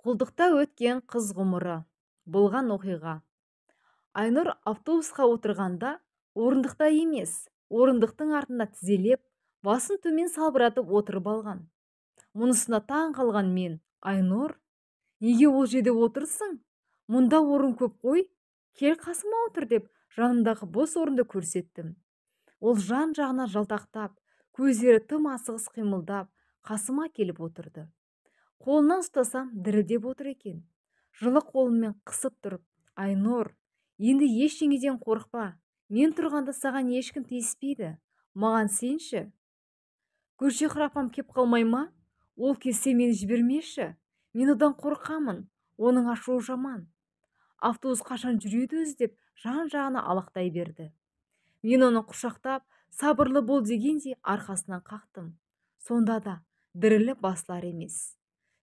Құлдықта өткен қыз ғұмыры. Болған оқиға. Айнұр автобусқа отырғанда орындықта емес, орындықтың артында тізелеп, басын төмен салбыратып отырып алған. Мұнысына таң қалған мен: Айнұр, неге ол жерде отырсың? Мұнда орын көп қой, кел қасыма отыр, деп жанымдағы бос орынды көрсеттім. Ол жан-жағына жалтақтап, көздері тым асығыс қимылдап, қасыма келіп отырды. Қолынан ұстасам дірілдеп отыр екен. Жылы қолыммен қысып тұрып: Айнұр, енді ештеңеден қорықпа. Мен тұрғанда саған ешкім тиіспейді. Маған сенші. Гүлшехра апам кеп қалмай ма? Ол келсе мені жібермеші. Мен одан қорқамын. Оның ашуы жаман. Автобус қашан жүреді өзі, деп жан-жағына алақтай берді. Мен оны құшақтап, сабырлы бол дегендей арқасынан қақтым. Сонда да дірілі басылар емес.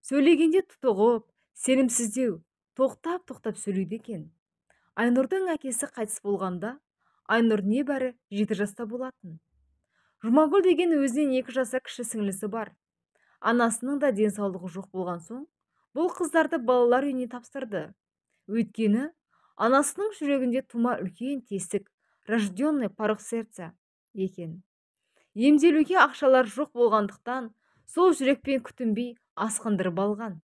Сөйлегенде тұтығып, сенімсіздеу, тоқтап сөйлейді екен. Айнұрдың әкесі қайтыс болғанда, Айнұр небәрі 7 жаста болатын. Жұмагүл деген өзінен 2 жасар кіші сіңлісі бар. Анасының да денсаулығы жоқ болған соң, бұл қыздарды балалар үйіне тапсырды. Өйткені анасының жүрегінде тума үлкен тесік, рожденный порок сердца екен. Емделуге ақшалар жоқ болғандықтан, сол жүрекпен күтінбей асқындырып алған.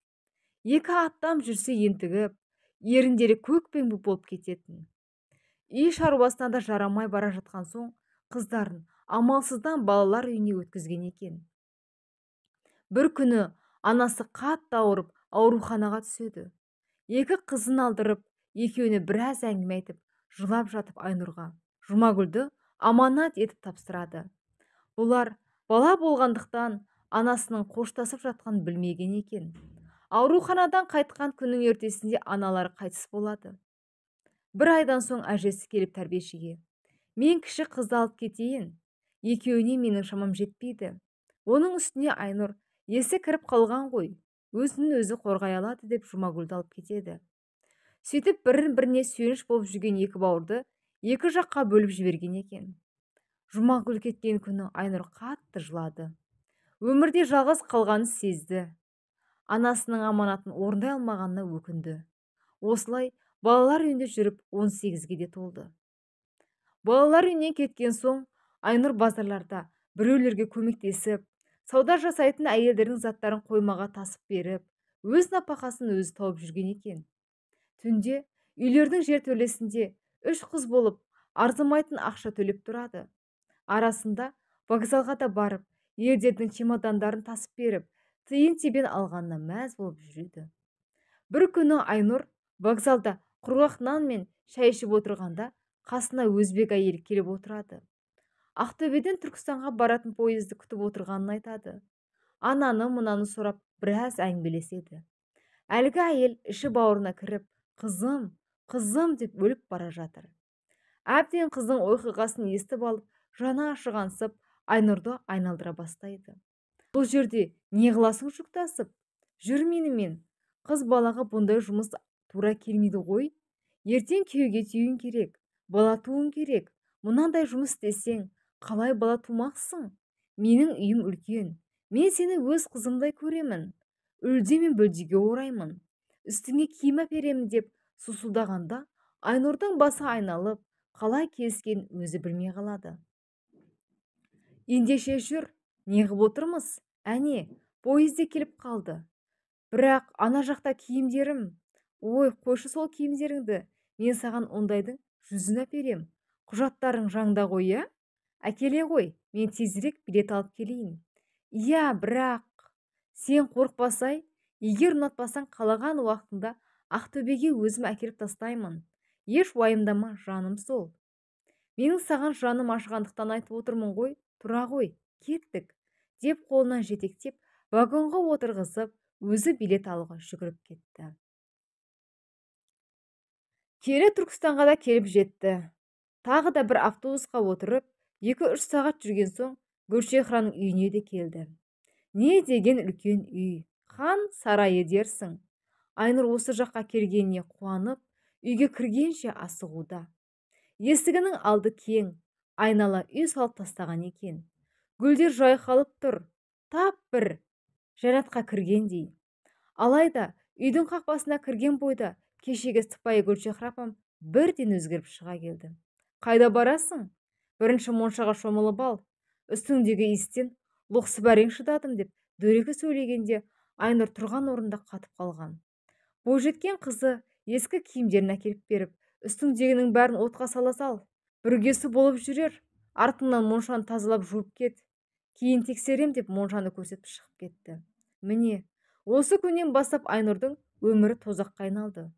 2 аттам жүрсе ентігіп, еріндері көкпеңбі болып кететін. Үй шаруасына да жарамай бара жатқан соң, қыздарын амалсыздан балалар үйіне өткізген екен. Бір күні анасы қатты ауырып, ауруханаға түседі. 2 қызын алдырып, екеуіне біраз әңгіме айтып, жылап жатып Айнұрға Жұмагүлді аманат етіп тапсырады. Бұлар бала болғандықтан анасының қоштасып жатқанын білмеген екен. Ауруханадан қайтқан күннің ертесінде аналары қайтыс болады. 1 айдан соң әжесі келіп тәрбиешіге: мен кіші қызды алып кетейін. Екеуіне менің шамам жетпейді. Оның үстіне Айнұр есі кіріп қалған ғой, өзін өзі қорғай алады, деп Жұмагүлді алып кетеді. Сөйтіп бірін-біріне сүйеніш болып жүрген 2 бауырды 2 жаққа бөліп жіберген екен. Жұмагүл кеткен күні Айнұр қатты жылады. Өмірде жалғыз қалғанын сезді. Анасының аманатын орындай алмағанына өкінді. Осылай балалар үйінде жүріп 18-ге де толды. Балалар үйінен кеткен соң Айнұр базарларда біреулерге көмектесіп, сауда жасайтын әйелдердің заттарын қоймаға тасып беріп, өз нәпақасын өзі тауып жүрген екен. Түнде үйлердің жертөлесінде 3 қыз болып, арзымайтын ақша төлеп тұрады. Арасында вокзалға да барып, елдердің чемодандарын тасып беріп, тиын-тебен алғанына мәз болып жүреді. Бір күні Айнұр вокзалда құрғақ нан мен шай ішіп отырғанда, қасына өзбек әйел келіп отырады. Ақтөбеден Түркістанға баратын пойызды күтіп отырғанын айтады. Ананы-мынаны сұрап біраз әңгімелеседі. Әлгі әйел іші бауырына кіріп, қызым, қызым деп өліп бара жатыр. Әбден қыздың оқиғасын естіп алып, жаны ашығансып, Айнұрды айналдыра бастайды. Бұл жерде не қыласың жүктасып? Жүр менімен. Қыз балаға бұндай жұмыс тура келмейді ғой. Ертең күйеуге тиюің керек, бала туың керек. Мұнандай жұмыс істесең, қалай бала тумақсың? Менің үйім үлкен. Мен сені өз қызымдай көремін. Үлде мен бөлдеге ораймын. Үстіңе киім әперемін, деп сусылдағанда, Айнұрдың басы айналып, қалай келіскен өзі білмей қалады. Ендеше жүр, неғып отырмыз? Әне, пойызде келіп қалды. Бірақ ана жақта киімдерім. Ой, қойшы сол киімдеріңді. Мен саған ондайдың 100-ін әперем. Құжаттарың жаңда ғой, ә? Әкеле ғой, мен тезірек билет алып келейін. Иә, бірақ сен қорықпасай, егер ұнатпасаң, қалаған уақытында Ақтөбеге өзім әкеліп тастаймын. Еш уайымдама, жаным сол. Менің саған жаным ашығандықтан айтып отырмын ғой, тұра ғой, кеттік, деп қолынан жетектеп, вагонға отырғызып, өзі билет алуға жүгіріп кетті. Келі Түркістанға да келіп жетті. Тағы да бір автобусқа отырып, 2-3 сағат жүрген соң, Гүлшехраның үйіне де келді. Не деген үлкен үй, хан сарайы дерсің. Айнұр осы жаққа келгеніне қуанып, үйге кіргенше асығуда. Есігінің алды кең, айнала үй салып тастаған екен. Гүлдер жайқалып тұр, тап бір жәннатқа кіргендей. Алайда Үйдің қақпасына кірген бойда кешегі сыпайы Гүлшехра апам бірден өзгеріп шыға келді. Қайда барасың? Бірінші моншаға шомылып ал. Үстіңдегі иістен лоқсып әрең шыдадым деп дөрекі сөйлегенде Айнұр тұрған орында қатып қалған. Бойжеткен қызы ескі киімдерін әкеліп беріп, үстіңдегінің бәрін отқа сала сал. Бүргесі болып жүрер, артыңнан моншаны тазалап жуып кет. Кейін тексерем деп моншаны көрсетіп шығып кетті. Міне, осы күннен бастап Айнұрдың өмірі тозаққа айналды.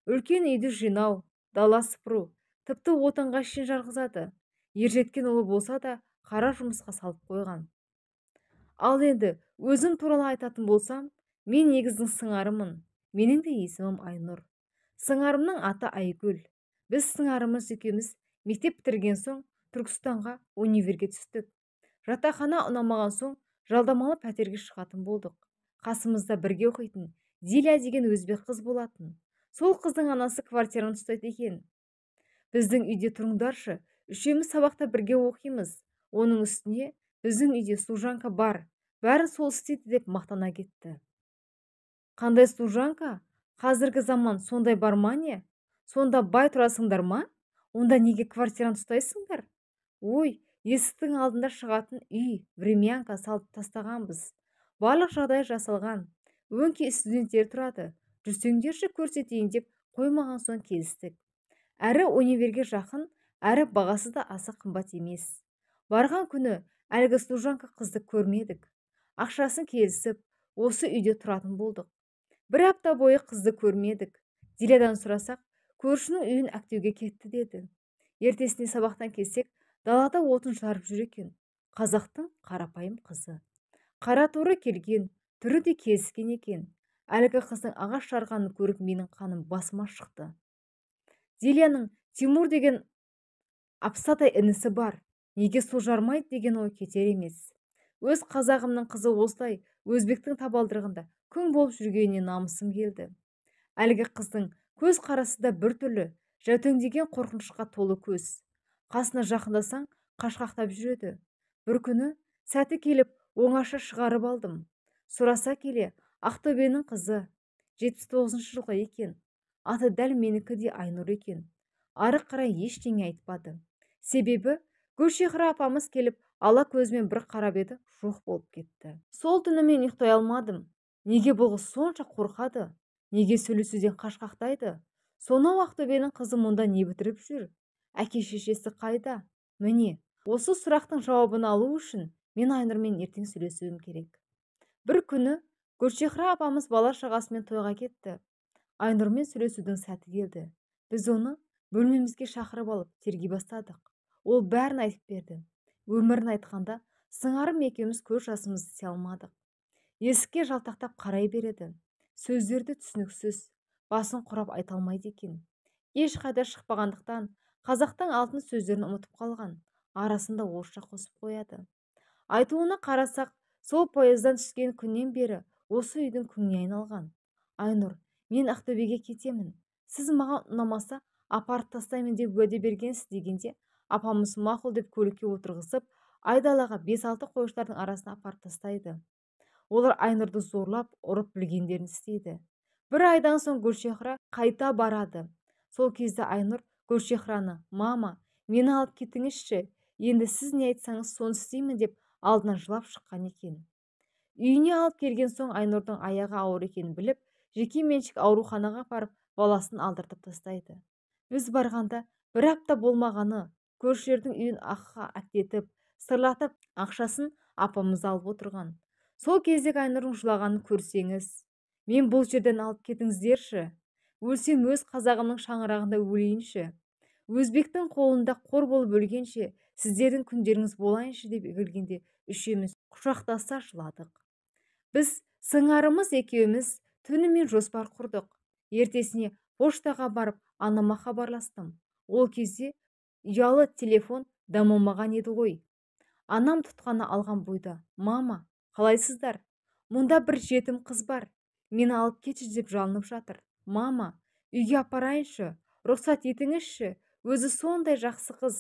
Үлкен үйді жинау, дала сыпыру, тіпті отынға шейін жарғызады. Ержеткен ұлы болса да қара жұмысқа салып қойған. Ал енді өзім туралы айтатын болсам, мен негіздің сыңарымын. Менің де есімім Айнұр. Сыңарымның аты Айгүл. Біз сыңарымыз екеуміз мектеп бітірген соң Түркістанға универге түстік. Жатақхана ұнамаған соң жалдамалы пәтерге шығатын болдық. Қасымызда бірге оқитын Диля деген өзбек қыз болатын. Сол қыздың анасы квартираны ұстайды екен. Біздің үйде тұрыңдаршы, үшеуміз сабақта бірге оқимыз. Оның үстіне біздің үйде служанка бар. Бәрін сол істейді деп мақтана кетті. Қандай служанка? Қазіргі заман сондай бар ма не? Сонда бай тұрасыңдар ма? Онда неге квартираны ұстайсыңдар? Ой, есіктің алдында шығатын үй, времянка салып тастағанбыз. Барлық жағдай жасалған. Өңкей студенттер тұрады. Жүрсеңдерші көрсетейін деп қоймаған соң келістік. Әрі универге жақын, әрі бағасы да аса қымбат емес. Барған күні әлгі служанка қызды көрмедік. Ақшасын келісіп, осы үйде тұратын болдық. Бір апта бойы қызды көрмедік. Дилядан сұрасақ, көршінің үйін әктеуге кетті деді. Ертесіне сабақтан келсек, далада отын жарып жүр екен. Қазақтың қарапайым қызы. Қара торы келген, түрі де келіскен екен. Әлгі қыздың ағаш жарғанын көріп менің қаным басыма шықты. Диляның Тимур деген апсатай інісі бар. Неге сол жармайды деген ой кетер емес. Өз қазағымның қызы осылай өзбектің табалдырығында күң болып жүргеніне намысым келді. Әлгі қыздың көз қарасы да бір түрлі, жәутеңдеген қорқынышқа толы көз. Қасына жақындасаң, қашқақтап жүреді. Бір күні сәті келіп, оңаша шығарып алдым. Сұраса келе, Ақтөбенің қызы, 79 жылғы екен. Аты дәл менікідей Айнұр екен. Ары қарай ештеңе айтпады. Себебі Гүлшехра апамыз келіп, ала көзімен бір қарап еді, жоқ болып кетті. Сол түні мен ұйықтай алмадым. Неге бұл қыз сонша қорқады? Неге сөйлесуден қашқақтайды? Сонау Ақтөбенің қызы мұнда не бітіріп жүр? Әке шешесі қайда? Міне, осы сұрақтың жауабын алу үшін мен Айнұрмен ертең сөйлесуім керек. Бір күні Гүлшехра апамыз бала шағасымен тойға кетті. Айнұрмен сөйлесудің сәті келді. Біз оны бөлмемізге шақырып алып тергей бастадық. Ол бәрін айтып берді. Өмірін айтқанда сыңарым екеуміз көз жасымызды тия алмадық. Есікке жалтақтап қарай береді. Сөздерді түсініксіз, басын құрап айта алмайды екен. Ешқайда шықпағандықтан қазақтың алтын сөздерін ұмытып қалған. Арасында орысша қосып қояды. Айтуына қарасақ, сол поездан түскен күннен бері осы үйдің күңіне айналған. Айнұр, мен Ақтөбеге кетемін. Сіз маған ұнамаса апарып тастаймын деп уәде бергенсіз дегенде, апамыз мақұл деп көлікке отырғызып, айдалаға 5-6 қойшылардың арасына апарып тастайды. Олар Айнұрды зорлап, ұрып білгендерін істейді. Бір айдан соң Гүлшехра қайта барады. Сол кезде Айнұр Гүлшехраны, мама, мені алып кетіңізші, енді сіз не айтсаңыз соны істеймін деп алдынан жылап шыққан екен. Үйіне алып келген соң Айнұрдың аяғы ауыр екенін біліп, жеке меншік ауруханаға апарып, баласын алдыртып тастайды. Біз барғанда бір апта болмағаны, көршілердің үйін аққа әктетіп, сырлатып, ақшасын апамыз алып отырған. Сол кездегі Айнұрдың жылағанын көрсеңіз, мен бұл жерден алып кетіңіздерші. Өлсем өз қазағымның шаңырағында өлейінші. Өзбектің қолында қор болып өлгенше, сіздердің күндеріңіз болайыншы деп егілгенде үшеуміз құшақтаса жыладық. Біз сыңарымыз екеуміз түнімен жоспар құрдық. Ертесіне поштаға барып анама хабарластым. Ол кезде ұялы телефон дамымаған еді ғой. Анам тұтқаны алған бойда, мама, қалайсыздар? Мұнда бір жетім қыз бар. Мені алып кетші деп жалынып жатыр. Мама, үйге апарайыншы, рұқсат етіңізші, өзі сондай жақсы қыз.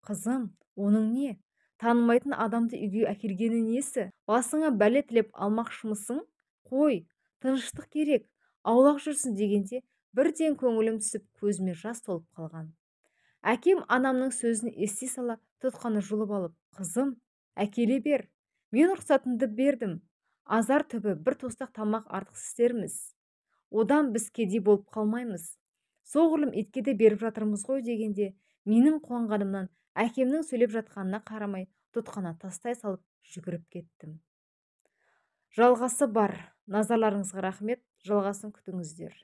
Қызым, оның не? Танымайтын адамды үйге әкелгені несі? Басыңа бәле тілеп алмақшымысың? Қой, тыныштық керек. аулақ жүрсін дегенде бірден көңілім түсіп көзіме жас толып қалған. Әкем анамның сөзін ести сала тұтқаны жұлып алып, «Қызым, әкеле бер. Мен рұқсатымды бердім. Азар түбі бір тостақ тамақ артық істерміз. Одан біз кедей болып қалмаймыз. Соғұрлым итке де беріп жатырмыз ғой» дегенде, менің қуанғанымнан әкемнің сөйлеп жатқанына қарамай тұтқаны тастай салып жүгіріп кеттім. Жалғасы бар. Назарларыңызға рахмет. Жалғасын күтіңіздер.